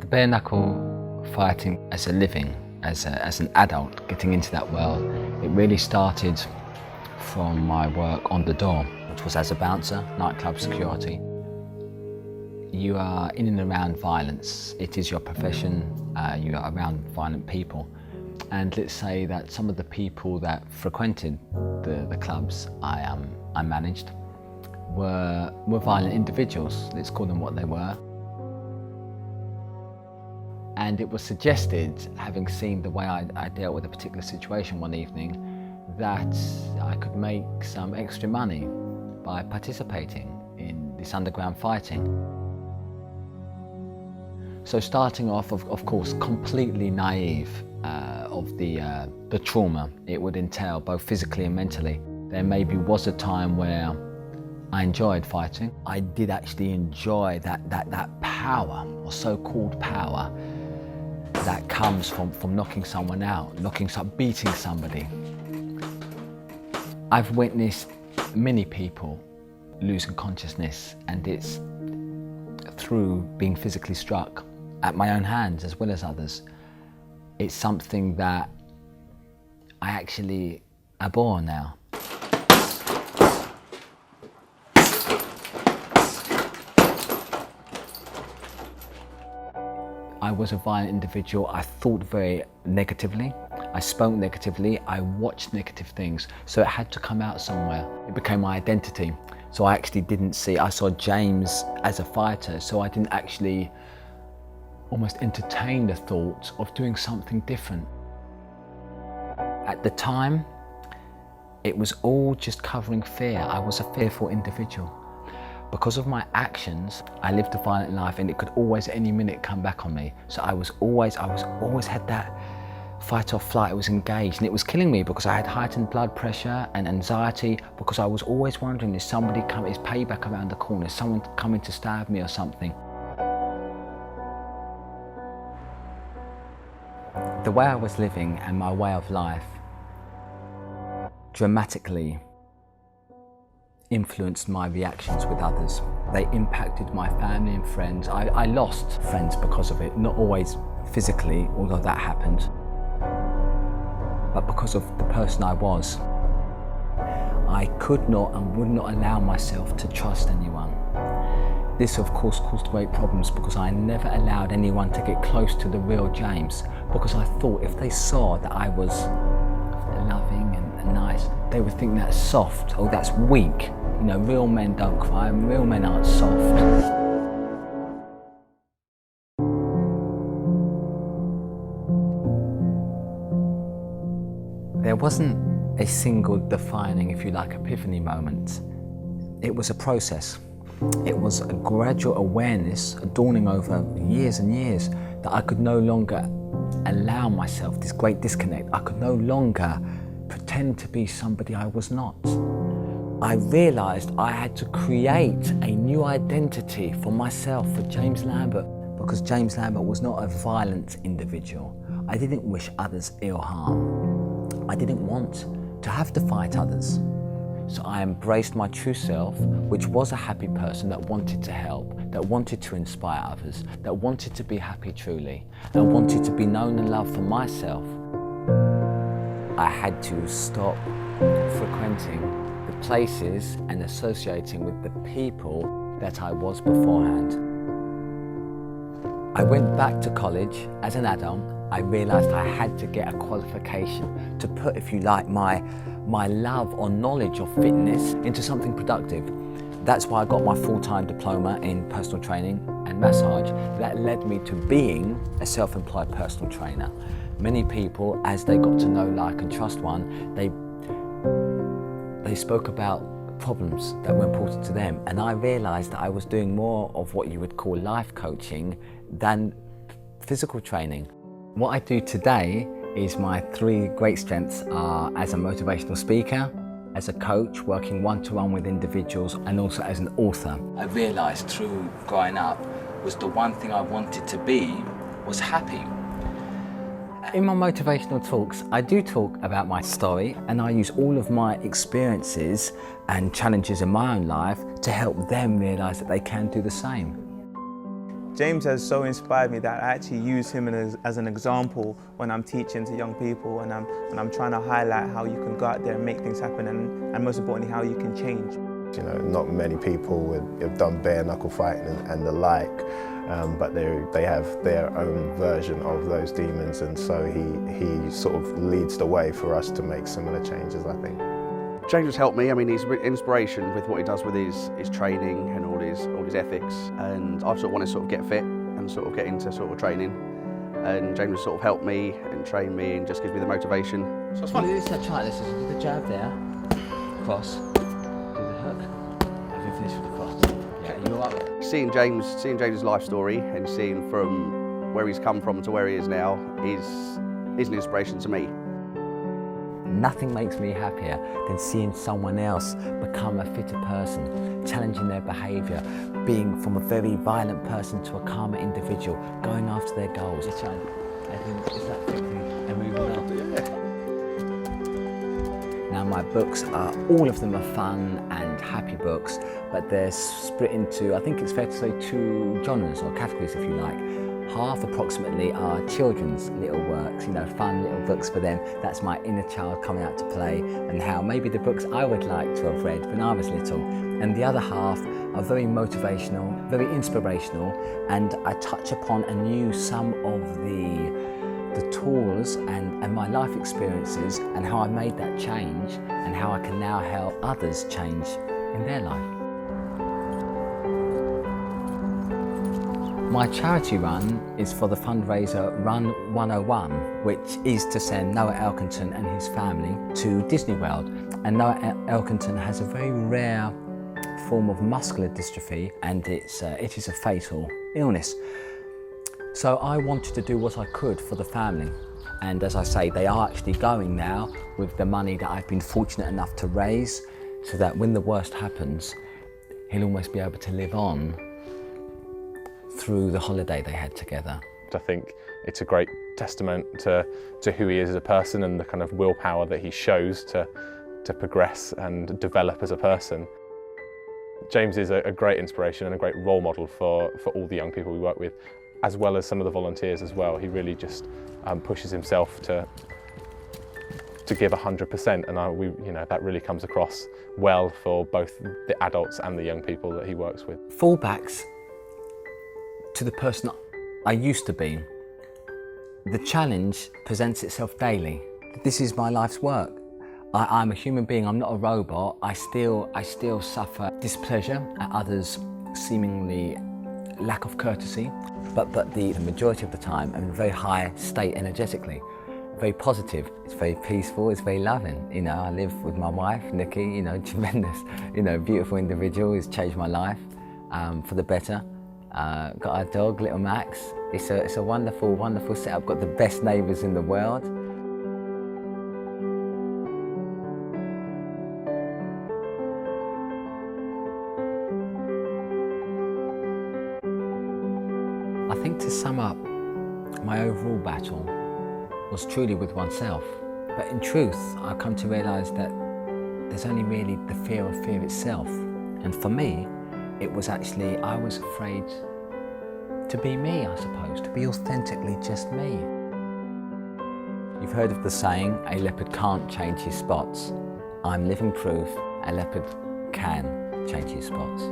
bare knuckle fighting as a living, as an adult, getting into that world, it really started from my work on the door, which was as a bouncer, nightclub security. You are in and around violence. It is your profession. You are around violent people. And let's say that some of the people that frequented the clubs I managed were violent individuals. Let's call them what they were. And it was suggested, having seen the way I dealt with a particular situation one evening, that I could make some extra money by participating in this underground fighting. So starting off, of course, completely naive of the trauma it would entail, both physically and mentally. There maybe was a time where I enjoyed fighting. I did actually enjoy that power, or so-called power, that comes from knocking someone out, beating somebody. I've witnessed many people losing consciousness, and it's through being physically struck at my own hands as well as others. It's something that I actually abhor now. I was a violent individual. I thought very negatively. I spoke negatively. I watched negative things. So it had to come out somewhere. It became my identity. So I actually didn't I saw James as a fighter, so I didn't actually almost entertain the thought of doing something different. At the time, it was all just covering fear. I was a fearful individual. Because of my actions, I lived a violent life, and it could always at any minute come back on me. So I was always had that fight or flight. I was engaged, and it was killing me because I had heightened blood pressure and anxiety, because I was always wondering, is payback around the corner? Is someone coming to stab me or something? The way I was living and my way of life dramatically influenced my reactions with others. They impacted my family and friends. I lost friends because of it, not always physically, although that happened, but because of the person I was. I could not and would not allow myself to trust anyone. This of course caused great problems, because I never allowed anyone to get close to the real James, because I thought if they saw that I was loving and nice, they would think that's soft, or that's weak. You know, real men don't cry, and real men aren't soft. There wasn't a single defining, if you like, epiphany moment. It was a process. It was a gradual awareness, a dawning over years and years, that I could no longer allow myself this great disconnect. I could no longer pretend to be somebody I was not. I realised I had to create a new identity for myself, for James Lambert, because James Lambert was not a violent individual. I didn't wish others ill harm. I didn't want to have to fight others. So I embraced my true self, which was a happy person that wanted to help, that wanted to inspire others, that wanted to be happy truly, and wanted to be known and loved for myself. I had to stop frequenting the places and associating with the people that I was beforehand. I went back to college as an adult. I realised I had to get a qualification to put, if you like, my love or knowledge of fitness into something productive. That's why I got my full-time diploma in personal training and massage. That led me to being a self-employed personal trainer. Many people, as they got to know, like and trust one, they spoke about problems that were important to them, and I realised that I was doing more of what you would call life coaching than physical training. What I do today is my three great strengths are as a motivational speaker, as a coach working one-to-one with individuals, and also as an author. I realised through growing up was the one thing I wanted to be was happy. In my motivational talks, I do talk about my story, and I use all of my experiences and challenges in my own life to help them realise that they can do the same. James has so inspired me that I actually use him as an example when I'm teaching to young people and I'm trying to highlight how you can go out there and make things happen and most importantly, how you can change. You know, not many people have done bare knuckle fighting and the like, but they have their own version of those demons, and so he sort of leads the way for us to make similar changes, I think. James has helped me. I mean, he's an inspiration with what he does with his training and all his ethics, and I sort of want to sort of get fit and sort of get into sort of training, and James has sort of helped me and trained me and just gives me the motivation. So it's fun. This is the jab there, cross, do the hook, and then finish with the cross. Yeah, you're up. Seeing James's life story and seeing from where he's come from to where he is now is an inspiration to me. Nothing makes me happier than seeing someone else become a fitter person, challenging their behaviour, being from a very violent person to a calmer individual, going after their goals. Is that and moving on? Now my books all of them are fun and happy books, but they're split into, I think it's fair to say, 2 genres or categories if you like. Half approximately are children's little works, you know, fun little books for them. That's my inner child coming out to play and how maybe the books I would like to have read when I was little. And the other half are very motivational, very inspirational, and I touch upon and use some of the tools and my life experiences and how I made that change and how I can now help others change in their life. My charity run is for the fundraiser Run 101, which is to send Noah Elkington and his family to Disney World. And Noah Elkington has a very rare form of muscular dystrophy, and it is a fatal illness. So I wanted to do what I could for the family. And as I say, they are actually going now with the money that I've been fortunate enough to raise, so that when the worst happens, he'll almost be able to live on through the holiday they had together. I think it's a great testament to who he is as a person and the kind of willpower that he shows to progress and develop as a person. James is a great inspiration and a great role model for all the young people we work with, as well as some of the volunteers as well. He really just pushes himself to give 100%, and you know, that really comes across well for both the adults and the young people that he works with. Fallbacks to the person I used to be. The challenge presents itself daily. This is my life's work. I'm a human being, I'm not a robot. I still suffer displeasure at others' seemingly lack of courtesy, but the majority of the time I'm in a very high state energetically, very positive. It's very peaceful, it's very loving. You know, I live with my wife, Nikki, you know, tremendous, you know, beautiful individual who's changed my life for the better. Got our dog, little Max. It's a wonderful, wonderful setup. Got the best neighbours in the world. I think to sum up, my overall battle was truly with oneself. But in truth, I've come to realise that there's only really the fear of fear itself. And for me, it was actually, I was afraid to be me, I suppose, to be authentically just me. You've heard of the saying, a leopard can't change his spots. I'm living proof a leopard can change his spots.